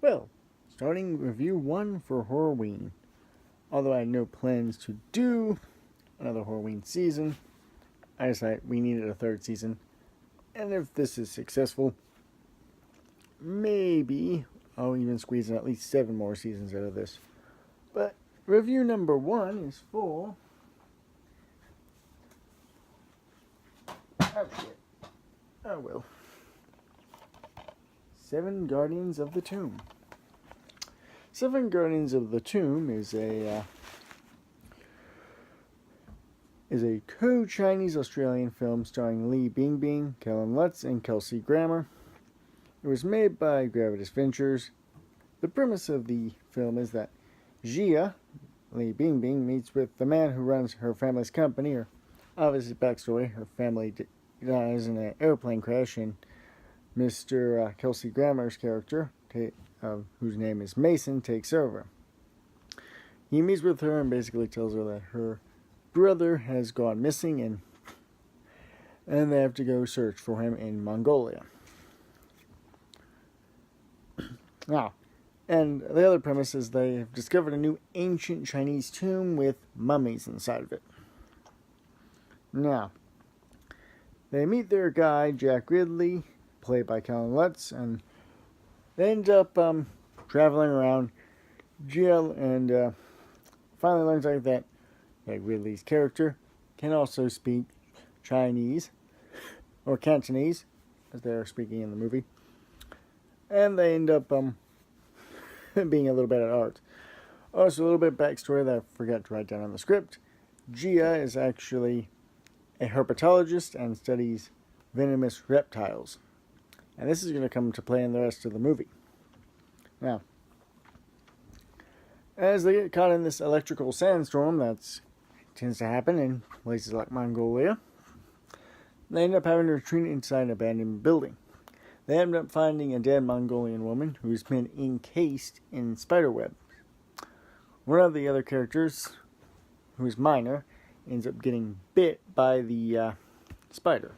Well, starting review 1 for Horroween. Although I had no plans to do another Horroween season, I decided we needed a third season. And if this is successful, maybe I'll even squeeze in at least 7 more seasons out of this. But review number 1 is for... Oh shit. Oh well. 7 Guardians of the Tomb. 7 Guardians of the Tomb is a co-Chinese Australian film starring Li Bingbing, Kellen Lutz, and Kelsey Grammer. It was made by Gravitas Ventures. The premise of the film is that Jia, Li Bingbing, meets with the man who runs her family's company. Or obviously, backstory: her family dies in an airplane crash, and Mr. Kelsey Grammer's character, whose name is Mason, takes over. He meets with her and basically tells her that her brother has gone missing, and they have to go search for him in Mongolia. Now, and the other premise is they have discovered a new ancient Chinese tomb with mummies inside of it. Now, they meet their guide, Jack Ridley, played by Kellen Lutz, and they end up traveling around jail, and finally learns out that Ridley's character can also speak Chinese, or Cantonese, as they are speaking in the movie. And they end up being a little bit at art. Also, a little bit of backstory that I forgot to write down on the script. Jia is actually a herpetologist and studies venomous reptiles. And this is going to come into play in the rest of the movie. Now, as they get caught in this electrical sandstorm that tends to happen in places like Mongolia, they end up having to retreat inside an abandoned building. They end up finding a dead Mongolian woman who's been encased in spiderweb. One of the other characters, who's minor, ends up getting bit by the spider.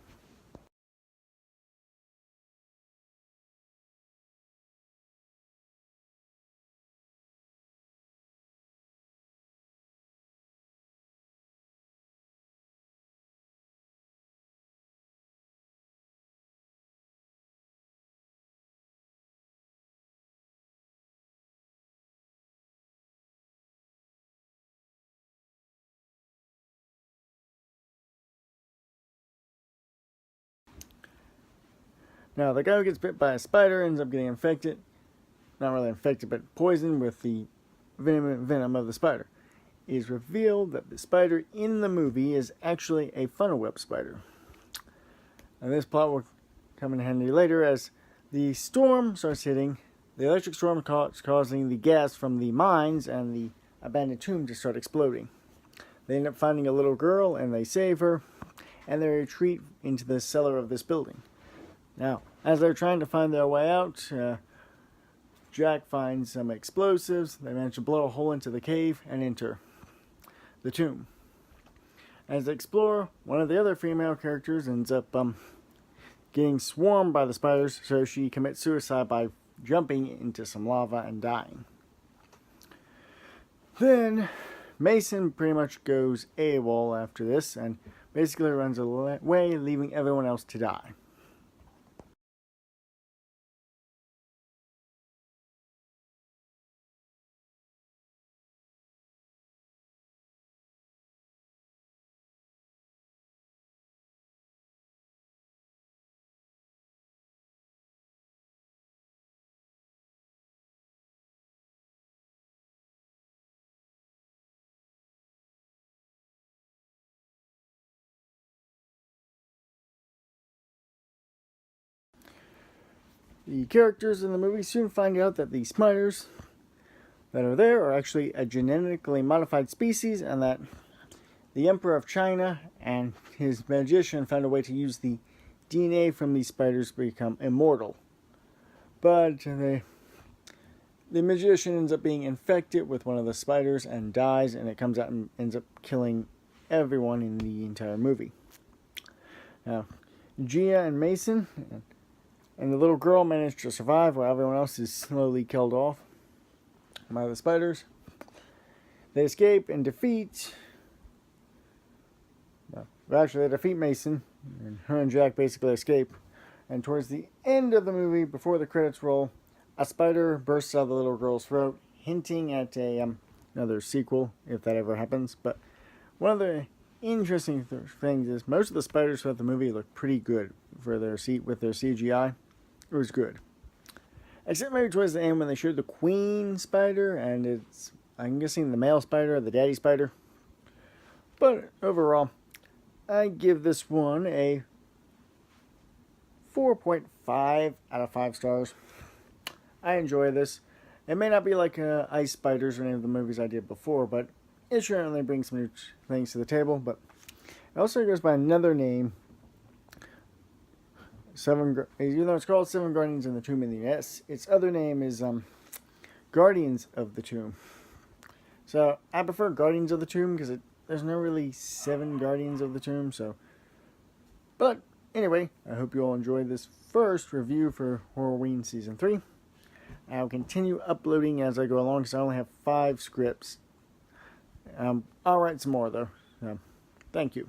Now, the guy who gets bit by a spider ends up getting infected. Not really infected, but poisoned with the venom of the spider. It is revealed that the spider in the movie is actually a funnel web spider. And this plot will come in handy later as the storm starts hitting. The electric storm causing the gas from the mines and the abandoned tomb to start exploding. They end up finding a little girl and they save her, and they retreat into the cellar of this building. Now, as they're trying to find their way out, Jack finds some explosives. They manage to blow a hole into the cave and enter the tomb. As they explore, one of the other female characters ends up getting swarmed by the spiders, so she commits suicide by jumping into some lava and dying. Then Mason pretty much goes AWOL after this and basically runs away, leaving everyone else to die. The characters in the movie soon find out that the spiders that are there are actually a genetically modified species, and that the Emperor of China and his magician found a way to use the DNA from these spiders to become immortal. But the magician ends up being infected with one of the spiders and dies, and it comes out and ends up killing everyone in the entire movie. Now, Gia and Mason And the little girl managed to survive while everyone else is slowly killed off by the spiders. They escape and defeat. Well, actually, they defeat Mason, and her and Jack basically escape. And towards the end of the movie, before the credits roll, a spider bursts out of the little girl's throat, hinting at another sequel, if that ever happens. But one of the interesting things is most of the spiders throughout the movie look pretty good for their with their CGI. It was good. Except maybe towards the end when they showed the queen spider, and it's, I'm guessing, the male spider, the daddy spider. But overall, I give this one a 4.5 out of 5 stars. I enjoy this. It may not be like Ice Spiders or any of the movies I did before, but it certainly brings some new things to the table. But it also goes by another name. Even though it's called Seven Guardians in the Tomb in the US, its other name is Guardians of the Tomb. So I prefer Guardians of the Tomb because there's no really 7 Guardians of the Tomb. But anyway, I hope you all enjoyed this first review for Horroween Season 3. I'll continue uploading as I go along because I only have 5 scripts. I'll write some more though. Thank you.